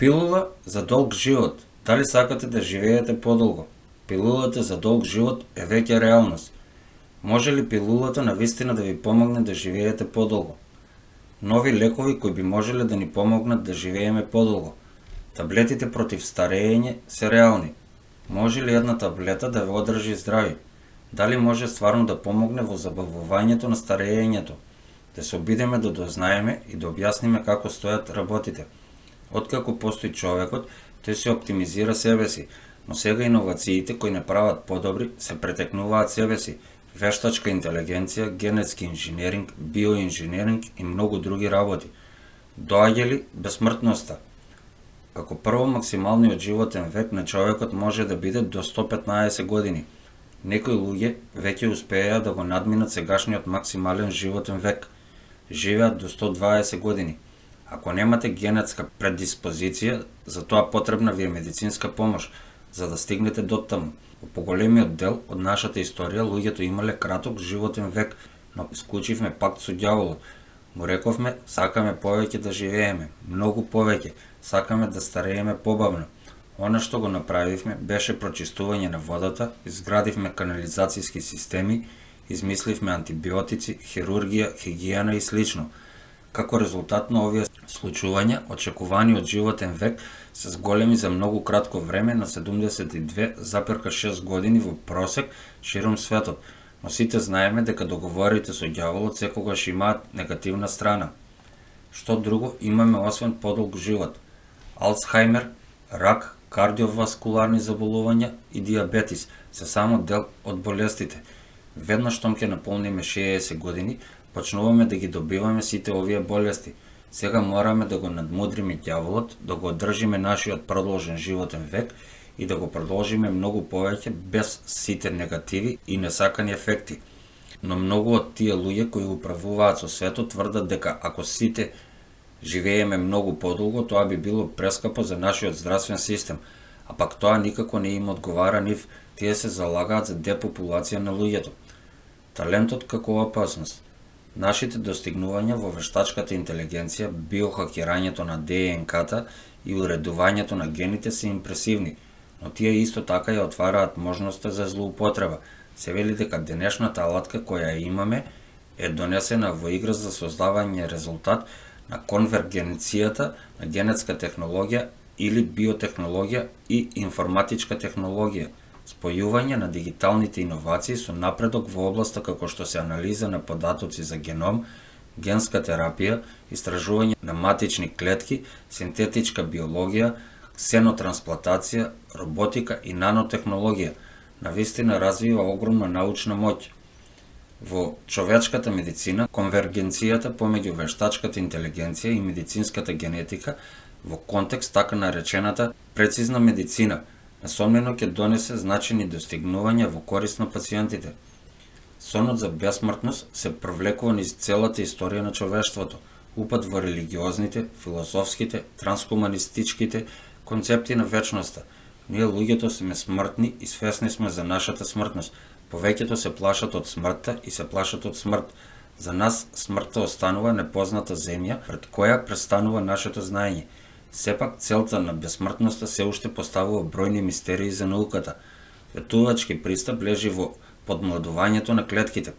Пилула за долг живот. Дали сакате да живеете подолго? Пилулата за долг живот е веќе реалност. Може ли пилулата навистина да ви помогне да живеете подолго? Нови лекови кои би можеле да ни помогнат да живееме подолго. Таблетите против старење се реални. Може ли една таблета да ве одржи здрави? Дали може стварно да помогне во забавувањето на старењето? Да се обидеме да дознаеме и да објасниме како стојат работите. Откако постои човекот, тој се оптимизира себе си, но сега иновациите кои не прават подобри се претекнуваат себе си. Вештачка интелигенција, генетски инженеринг, биоинженеринг и многу други работи. Доаѓа ли безсмртноста? Како прво, максималниот животен век на човекот може да биде до 115 години. Некои луѓе веќе успеа да го надминат сегашниот максимален животен век. Живеат до 120 години. Ако немате генетска предиспозиција, за тоа потребна ви е медицинска помош, за да стигнете до таму. Во поголемиот дел од нашата историја луѓето имале краток животен век, но склучивме пакт со ѓаволот. Му рековме, сакаме повеќе да живееме, многу повеќе, сакаме да старееме побавно. Она што го направивме беше прочистување на водата, изградивме канализацијски системи, измисливме антибиотици, хирургија, хигиена и слично. Како резултат на овие случувања, очекуваниот животен век се зголеми за многу кратко време на 72,6 години во просек широм светот, но сите знаеме дека договорите со ѓаволот секогаш имаат негативна страна. Што друго имаме освен подолг живот? Алцхаймер, рак, кардиоваскуларни заболувања и диабетис се само дел од болестите. Веднаш штом ќе наполниме 60 години, почнуваме да ги добиваме сите овие болести. Сега мораме да го надмудриме ѓаволот, да го одржиме нашиот продолжен животен век и да го продолжиме многу повеќе без сите негативи и несакани ефекти. Но многу од тие луѓе кои управуваат со светот тврдат дека ако сите живееме многу подолго, тоа би било прескапо за нашиот здравствен систем, а пак тоа никако не им одговара нив, тие се залагаат за депопулација на луѓето. Талентот како опасност. Нашите достигнувања во вештачката интелигенција, биохакирањето на ДНК-та и уредувањето на гените се импресивни, но тие исто така ја отвараат можноста за злоупотреба. Се вели дека денешната алатка која ја имаме е донесена во игра за создавање резултат на конвергенцијата на генетска технологија или биотехнологија и информатичка технологија, спојување на дигиталните иновации со напредок во областа како што се анализа на податоци за геном, генска терапија, истражување на матични клетки, синтетичка биологија, ксенотрансплантација, роботика и нанотехнологија. Навистина развива огромна научна моќ. Во човечката медицина, конвергенцијата помеѓу вештачката интелигенција и медицинската генетика во контекст така наречената прецизна медицина, несомнено ќе донесе значени достигнувања во корист на пациентите. Сонот за бесмртност се провлекува низ целата историја на човештвото, упат во религиозните, философските, трансхуманистичките концепти на вечноста. Ние луѓето сме смртни и свесни сме за нашата смртност. Повеќето се плашат од смртта и се плашат од смрт. За нас смртта останува непозната земја пред која престанува нашето знаење. Сепак целта на бесмртноста се уште поставува бројни мистерии за науката. Ветувачки пристап лежи во подмладувањето на клетките.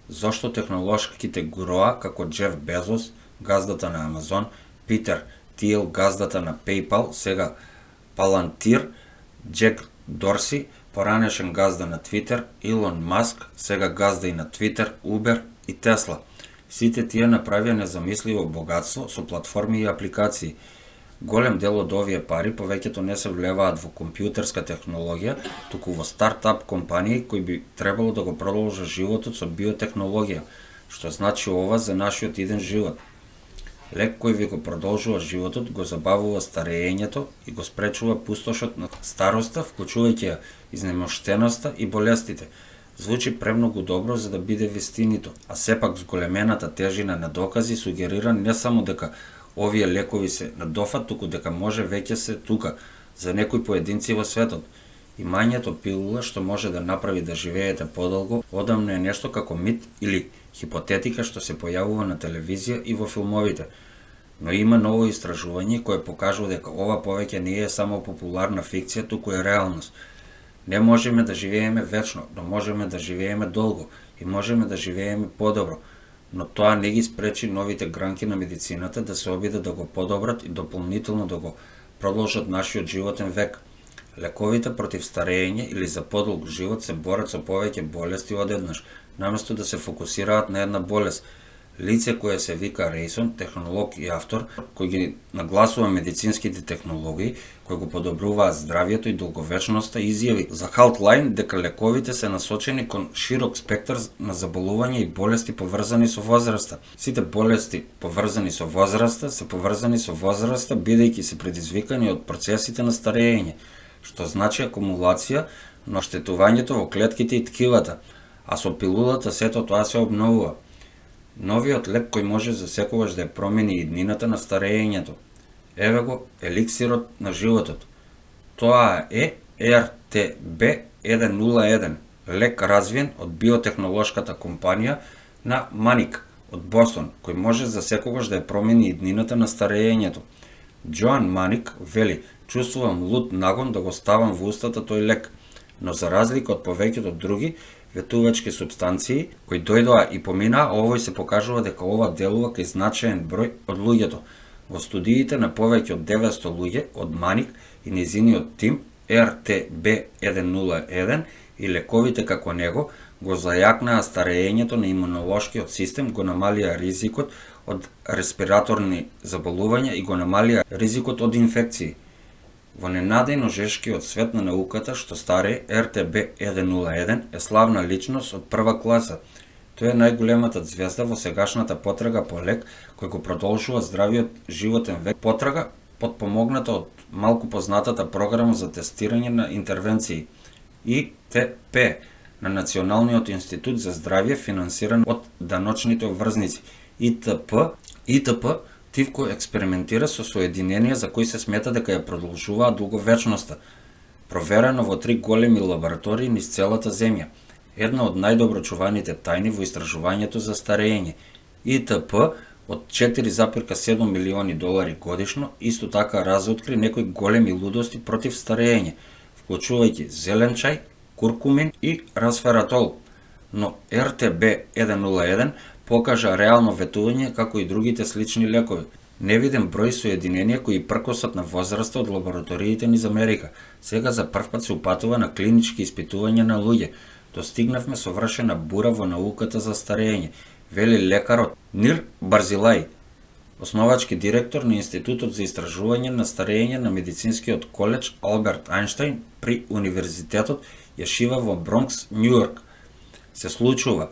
Зошто технолошките гуроа како Джеф Безос, газдата на Амазон, Питер Тиел, газдата на PayPal, сега Палантир, Джек Дорси, поранешен газда на Твитер, Илон Маск, сега газда и на Твитер, Убер и Тесла. Сите тие направија незамисливо богатство со платформи и апликации. Голем дел од овие пари повеќето не се влеваат во компјутерска технологија, туку во стартап компании кои би требало да го продолжат животот со биотехнологија, што значи ова за нашиот иден живот. Лек кој ви го продолжува животот, го забавува старењето и го спречува пустошот на староста, вклучувајќи ја изнемоштеноста и болестите. Звучи премногу добро за да биде вистинито, а сепак зголемената тежина на докази сугерира не само дека овие лекови се надофат, туку дека може веќе се тука, за некои поединци во светот. Имањето пилула што може да направи да живеете подолго, одамна е нешто како мит или хипотетика што се појавува на телевизија и во филмовите. Но има ново истражување кое покажува дека ова повеќе не е само популарна фикција, туку е реалност. Не можеме да живееме вечно, но можеме да живееме долго и можеме да живееме подобро, но тоа не ги спречи новите гранки на медицината да се обидат да го подобрат и дополнително да го продолжат нашиот животен век. Лековите против старење или за подолг живот се борат со повеќе болести одеднаш, наместо да се фокусираат на една болест. Лице кое се вика Рейсон, технолог и автор, кој ги нагласува медицинските технологии, кои го подобруваат здравието и долговечноста, изјави за Healthline дека лековите се насочени кон широк спектар на заболувања и болести поврзани со возраста. Сите болести поврзани со возраста се поврзани со возраста, бидејќи се предизвикани од процесите на старење, што значи акумулација на оштетувањето во клетките и ткивата, а со пилулата сето тоа се обновува. Новиот лек кој може за секогаш да ја промени иднината на старењето. Еве го еликсирот на животот. Тоа е RTB101, лек развиен од биотехнолошката компанија на Маник од Бостон, кој може за секогаш да ја промени иднината на старењето. Джоан Маник вели: "Чувствувам лут нагон да го ставам во устата тој лек, но за разлика од повеќето други ветувачки супстанции кои дојдоа и поминаа, овој се покажува дека ова делува кај значаен број од луѓето. Во студиите на повеќе од 900 луѓе од Маник и незиниот тим, RTB101 и лековите како него го зајакнаа старењето на имунолошкиот систем, го намалија ризикот од респираторни заболувања и го намалија ризикот од инфекции. Во ненадејно жешкиот свет на науката, што старе, RTB101 е славна личност од прва класа. Тој е најголемата звезда во сегашната потрага по лек кој го продолжува здравиот животен век, потрага потпомогната од малку познатата програма за тестирање на интервенции ИТП на Националниот институт за здравје, финансиран од даночните обврзници. ИТП тивко експериментира со соединенија за кои се смета дека ја продолжуваат долговечноста, проверено во 3 големи лаборатории низ целата земја. Една од најдобро чуваните тајни во истражувањето за старење. ИТП од 4,7 милиони долари годишно исто така разоткри некои големи лудости против старење, вклучувајќи зелен чај, куркумин и расфератол. Но RTB101 покажа реално ветување како и другите слични лекови. Невиден број соединенија кои пркосат на возраста од лабораториите низ Америка. Сега за првпат се упатува на клинички испитувања на луѓе. Достигнавме совршена бура во науката за старење, вели лекарот Нир Барзилај, основачки директор на Институтот за истражување на старење на медицинскиот коледж Алберт Ајнштајн при Универзитетот Јешива во Бронкс, Њујорк. Се случува.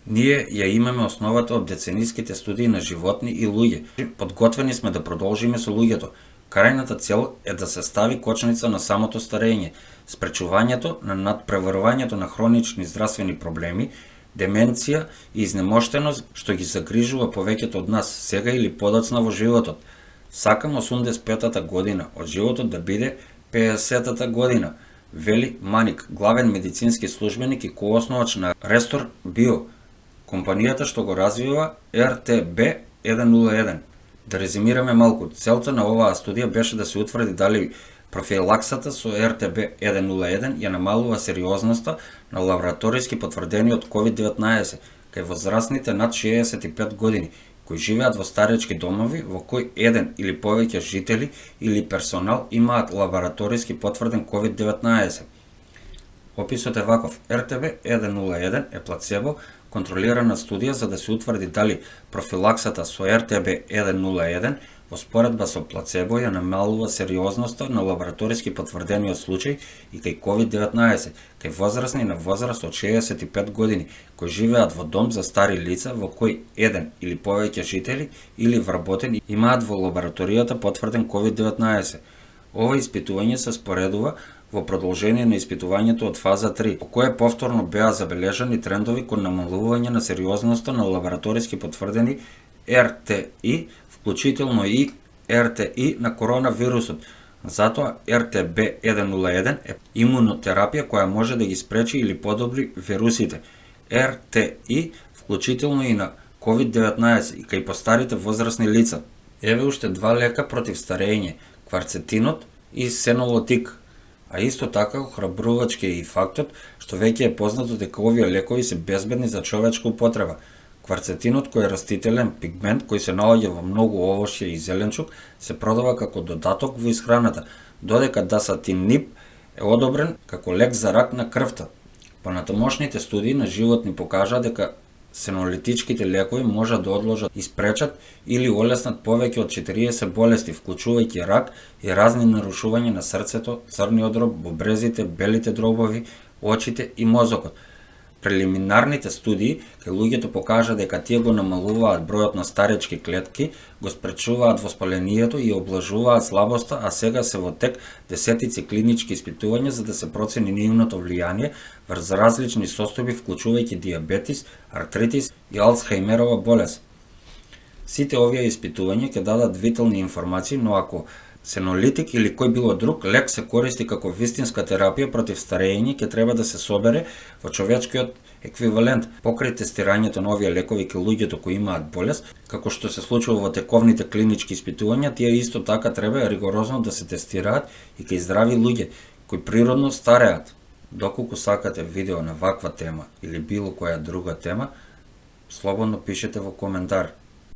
Ние ја имаме основата од децениските студии на животни и луѓе. Подготвени сме да продолжиме со луѓето. Крајната цел е да се стави кочница на самото старење, спречувањето на надпреварувањето на хронични здравствени проблеми, деменција и изнемоштеност што ги загрижува повеќето од нас сега или подоцна во животот. Сакам 85-та година од животот да биде 50-та година, вели Маник, главен медицински службеник и коосновач на Рестор Био, компанијата што го развива RTB101. Да резимираме малку, целта на оваа студија беше да се утврди дали профилаксата со RTB101 ја намалува сериозноста на лабораториски потврдениот COVID-19 кај возрастните над 65 години, кои живеат во старечки домови во кои еден или повеќе жители или персонал имаат лабораториски потврден COVID-19. Описот е ваков: RTB101 е плацебо контролирана студија за да се утврди дали профилаксата со RTB101 во споредба со плацебо ја намалува сериозноста на лабораториски потврдениот случај и кај COVID-19, кај возрастни на возраст од 65 години, кои живеат во дом за стари лица во кој еден или повеќе жители или вработени имаат во лабораторијата потврден COVID-19. Ова испитување се споредува во продолжение на испитувањето од фаза 3, по кое повторно беа забележани трендови кон намалување на сериозноста на лабораториски потврдени RTI, вклучително и RTI на коронавирусот. Затоа RTB101 е имунотерапија која може да ги спречи или подобри вирусите. RTI вклучително и на COVID-19 и кај постарите возрастни лица. Еве уште два лека против старење, кварцетинот и сенолотик. А исто така охрабрувачки е и фактот што веќе е познато дека овие лекови се безбедни за човечка употреба. Кварцетинот, кој е растителен пигмент кој се наоѓа во многу овошје и зеленчук, се продава како додаток во исхраната, додека дасатинип е одобрен како лек за рак на крвта. Понатамошните студии на животни покажаа дека сенолитичките лекови можат да одложат, испречат или олеснат повеќе од 40 болести, вклучувајќи рак и разни нарушувања на срцето, црниот дроб, бубрезите, белите дробови, очите и мозокот. Прелиминарните студии кај луѓето покажа дека тие го намалуваат бројот на старечки клетки, го спречуваат воспалението и облажуваат слабоста, а сега се во тек десетици клинички испитувања за да се процени нивното влијание врз различни состојби вклучувајќи дијабетис, артритис и Алцхајмерова болест. Сите овие испитувања ќе дадат витални информации, но ако сенолитик или кој било друг лек се користи како вистинска терапија против старење, ќе треба да се собере во човечкиот еквивалент покрај тестирањето на овие лекови кај луѓето кои имаат болест, како што се случува во тековните клинички испитувања, тие исто така треба ригорозно да се тестираат и кај здрави луѓе кои природно стареат. Доколку сакате видео на ваква тема или било која друга тема, слободно пишете во коментар.